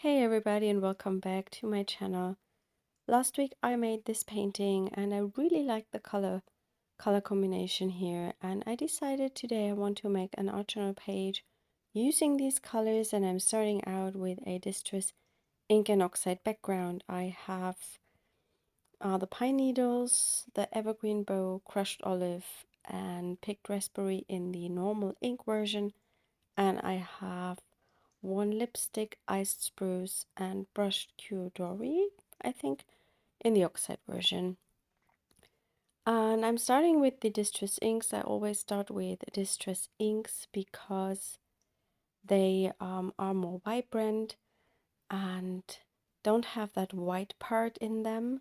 Hey everybody and welcome back to my channel. Last week I made this painting and I really liked the color combination here, and I decided today I want to make an art journal page using these colors, and I'm starting out with a Distress Ink and Oxide background. I have the pine needles, the evergreen bow, crushed olive and picked raspberry in the normal ink version, and I have one lipstick, iced spruce, and brushed curdory, I think, in the oxide version. And I'm starting with the Distress inks. I always start with Distress inks because they are more vibrant and don't have that white part in them.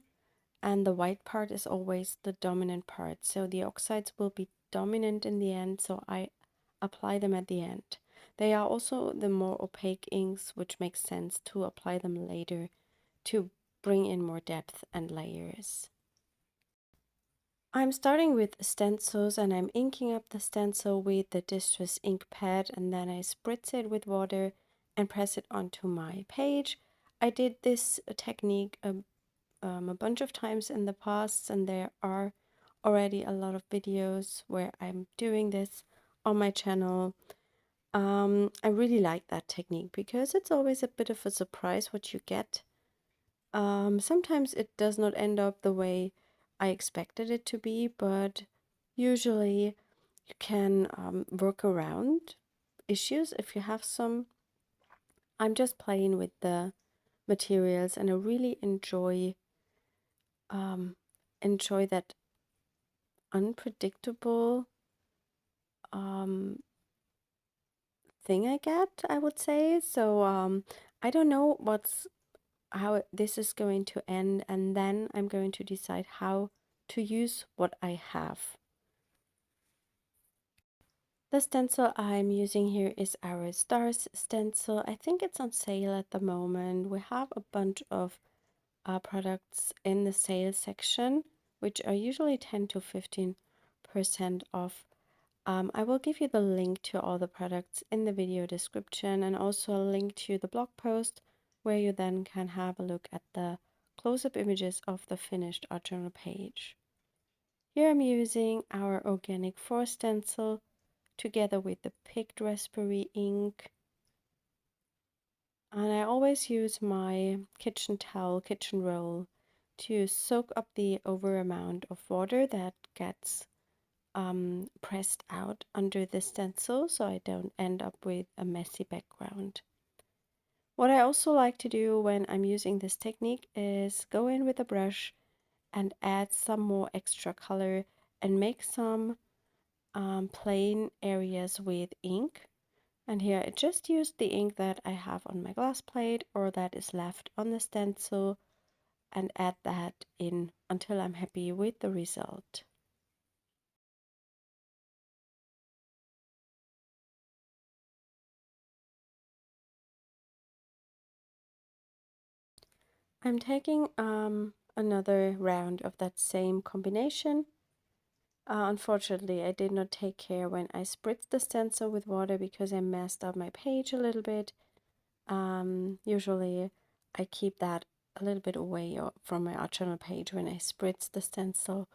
And the white part is always the dominant part. So the oxides will be dominant in the end, so I apply them at the end. They are also the more opaque inks, which makes sense to apply them later to bring in more depth and layers. I'm starting with stencils and I'm inking up the stencil with the Distress ink pad, and then I spritz it with water and press it onto my page. I did this technique a bunch of times in the past, and there are already a lot of videos where I'm doing this on my channel. I really like that technique because it's always a bit of a surprise what you get. Sometimes it does not end up the way I expected it to be, but usually you can work around issues if you have some. I'm just playing with the materials and I really enjoy that unpredictable thing I get, I would say. So I don't know how this is going to end, and then I'm going to decide how to use what I have. The stencil I'm using here is our Stars stencil. I think it's on sale at the moment. We have a bunch of products in the sale section, which are usually 10 to 15% off. I will give you the link to all the products in the video description, and also a link to the blog post where you then can have a look at the close-up images of the finished art journal page. Here I'm using our Organic 4 stencil together with the picked raspberry ink. And I always use my kitchen towel, kitchen roll to soak up the over amount of water that gets pressed out under the stencil, so I don't end up with a messy background. What I also like to do when I'm using this technique is go in with a brush and add some more extra color and make some plain areas with ink. And here I just used the ink that I have on my glass plate or that is left on the stencil, and add that in until I'm happy with the result. I'm taking another round of that same combination. Unfortunately, I did not take care when I spritzed the stencil with water because I messed up my page a little bit. Usually I keep that a little bit away from my art journal page when I spritz the stencil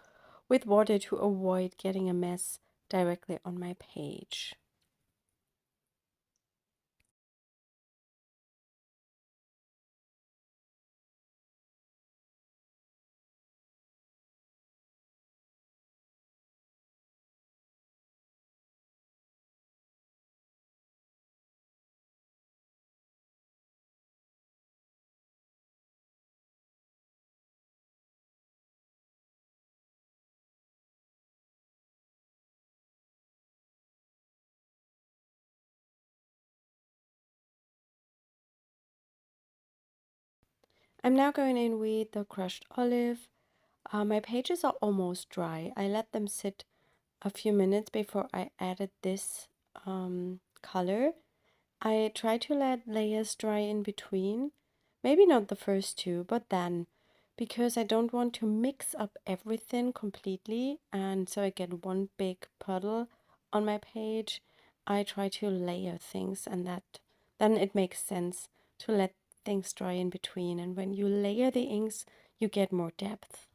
with water to avoid getting a mess directly on my page. I'm now going in with the crushed olive. My pages are almost dry. I let them sit a few minutes before I added this color. I try to let layers dry in between. Maybe not the first two, but then, because I don't want to mix up everything completely and so I get one big puddle on my page, I try to layer things, and that then it makes sense to let things dry in between, and when you layer the inks, you get more depth.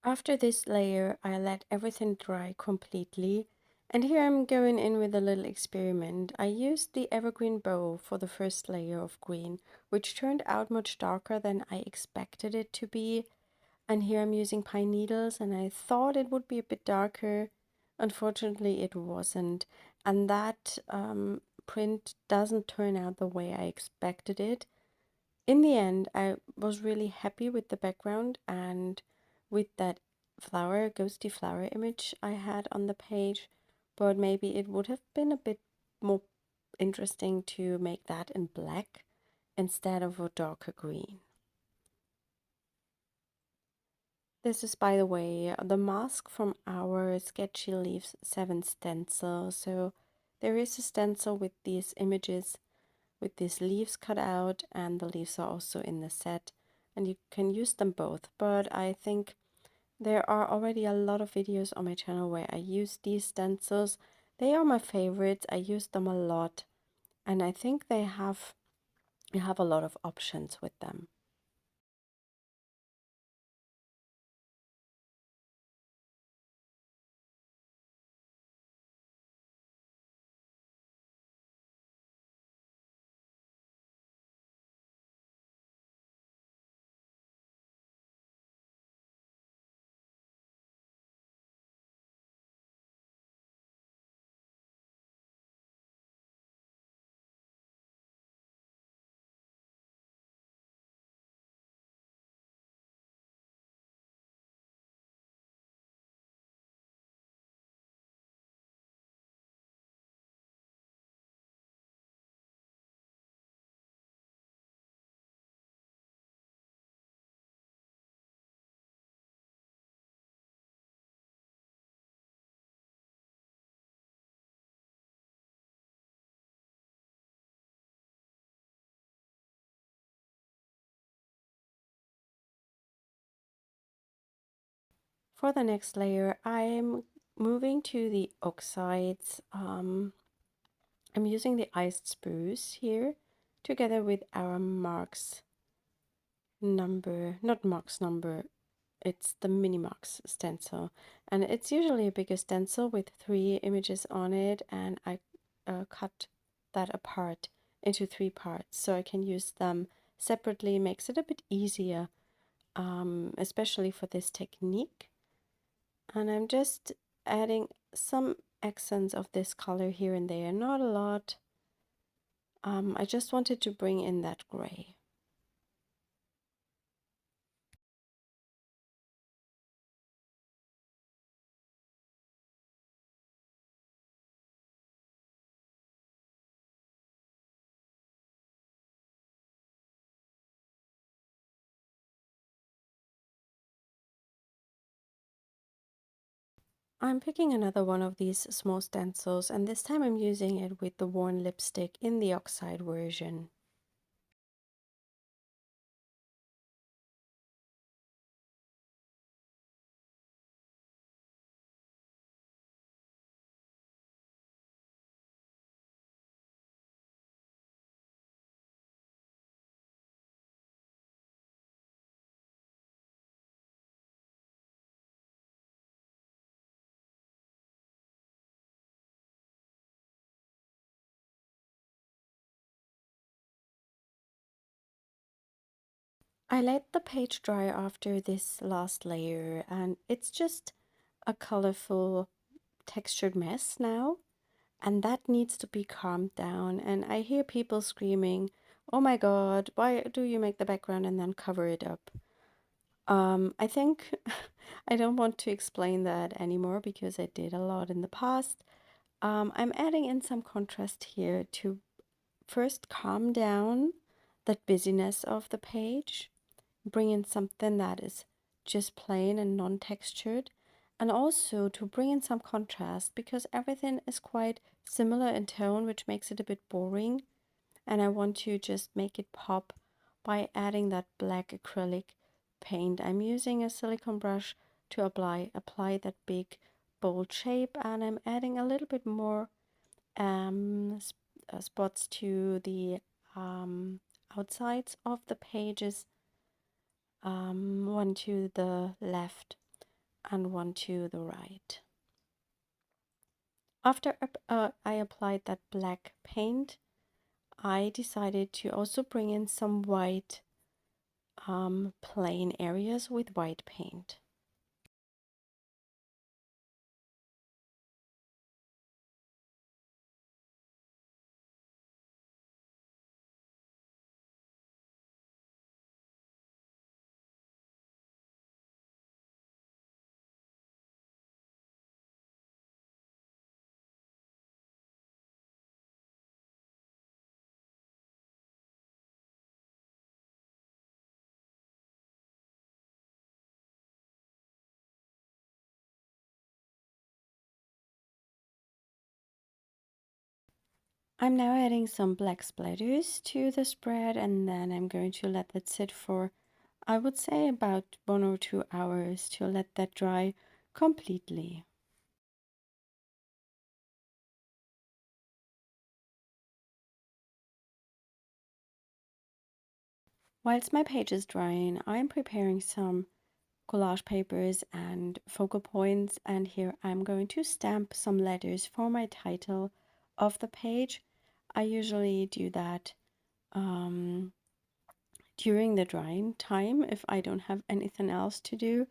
After this layer, I let everything dry completely, and here I'm going in with a little experiment. I used the Evergreen bow for the first layer of green, which turned out much darker than I expected it to be. And here I'm using pine needles, and I thought it would be a bit darker. Unfortunately, it wasn't. And that print doesn't turn out the way I expected it. In the end, I was really happy with the background and with that flower, ghosty flower image I had on the page, but maybe it would have been a bit more interesting to make that in black instead of a darker green. This is, by the way, the mask from our Sketchy Leaves 7 stencil. So there is a stencil with these images with these leaves cut out, and the leaves are also in the set, and you can use them both. But I think there are already a lot of videos on my channel where I use these stencils. They are my favorites. I use them a lot, and I think you have a lot of options with them. For the next layer, I'm moving to the oxides. I'm using the iced spruce here together with our marks number, not marks number, it's the mini marks stencil, and it's usually a bigger stencil with 3 images on it, and I cut that apart into 3 parts so I can use them separately. Makes it a bit easier, especially for this technique. And I'm just adding some accents of this color here and there, not a lot. I just wanted to bring in that gray. I'm picking another one of these small stencils, and this time I'm using it with the worn lipstick in the oxide version. I let the page dry after this last layer, and it's just a colorful textured mess now, and that needs to be calmed down. And I hear people screaming, "Oh my god, why do you make the background and then cover it up?" I think I don't want to explain that anymore because I did a lot in the past. I'm adding in some contrast here to first calm down that busyness of the page, bring in something that is just plain and non-textured, and also to bring in some contrast because everything is quite similar in tone, which makes it a bit boring, and I want to just make it pop by adding that black acrylic paint. I'm using a silicone brush to apply that big bold shape, and I'm adding a little bit more spots to the outsides of the pages, one to the left and one to the right. After I applied that black paint, I decided to also bring in some white plain areas with white paint. I'm now adding some black splatters to the spread, and then I'm going to let that sit for, I would say, about 1 or 2 hours to let that dry completely. Whilst my page is drying, I'm preparing some collage papers and focal points, and here I'm going to stamp some letters for my title of the page. I usually do that during the drying time. If I don't have anything else to do,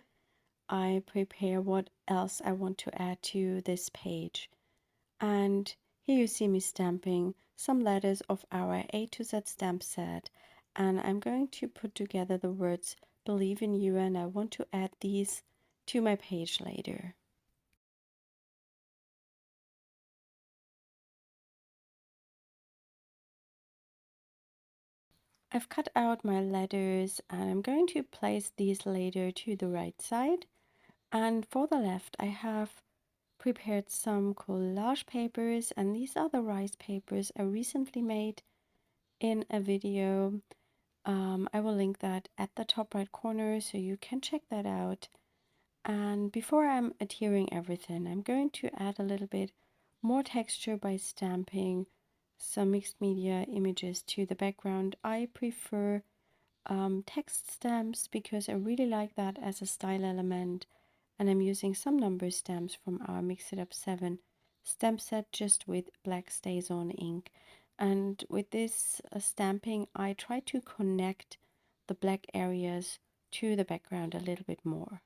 I prepare what else I want to add to this page. And here you see me stamping some letters of our A to Z stamp set, and I'm going to put together the words "believe in you," and I want to add these to my page later. I've cut out my letters and I'm going to place these later to the right side, and for the left I have prepared some collage papers, and these are the rice papers I recently made in a video. I will link that at the top right corner so you can check that out. And before I'm adhering everything, I'm going to add a little bit more texture by stamping some mixed media images to the background. I prefer text stamps because I really like that as a style element, and I'm using some number stamps from our Mix It Up 7 stamp set just with black StazOn ink. And with this stamping, I try to connect the black areas to the background a little bit more.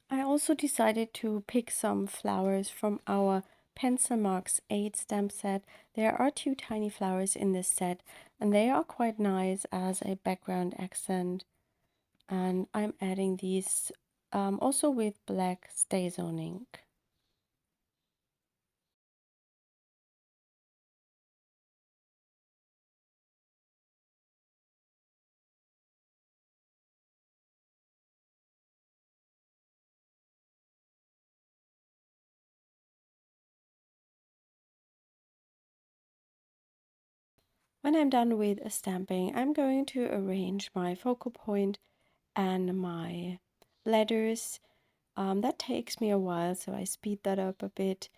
I also decided to pick some flowers from our Pencil Marks 8 stamp set. There are 2 tiny flowers in this set, and they are quite nice as a background accent. And I'm adding these also with black StazOn ink. When I'm done with stamping, I'm going to arrange my focal point and my letters. That takes me a while, so I speed that up a bit.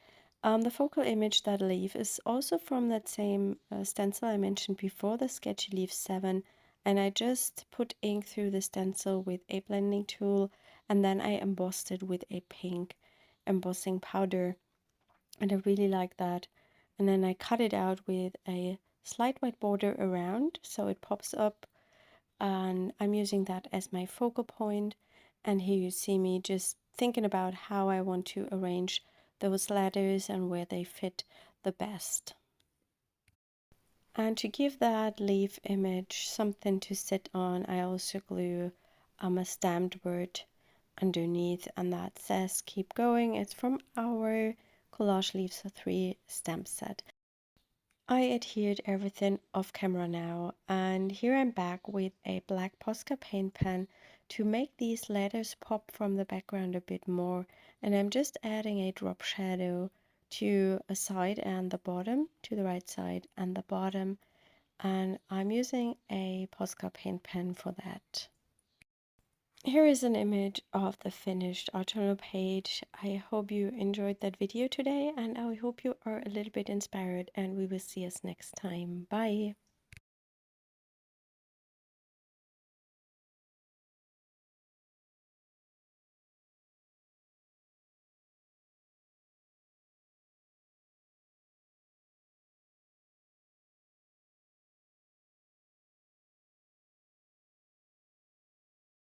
The focal image, that leaf, is also from that same stencil I mentioned before, the Sketchy Leaf 7, and I just put ink through the stencil with a blending tool, and then I embossed it with a pink embossing powder, and I really like that. And then I cut it out with a slight white border around, so it pops up, and I'm using that as my focal point. And here you see me just thinking about how I want to arrange those letters and where they fit the best. And to give that leaf image something to sit on, I also glue a stamped word underneath, and that says keep going. It's from our Collage Leaves 3 stamp set. I adhered everything off camera now, and here I'm back with a black Posca paint pen to make these letters pop from the background a bit more, and I'm just adding a drop shadow to a side and the bottom, to the right side and the bottom, and I'm using a Posca paint pen for that. Here is an image of the finished art journal page. I hope you enjoyed that video today, and I hope you are a little bit inspired, and we will see us next time. Bye!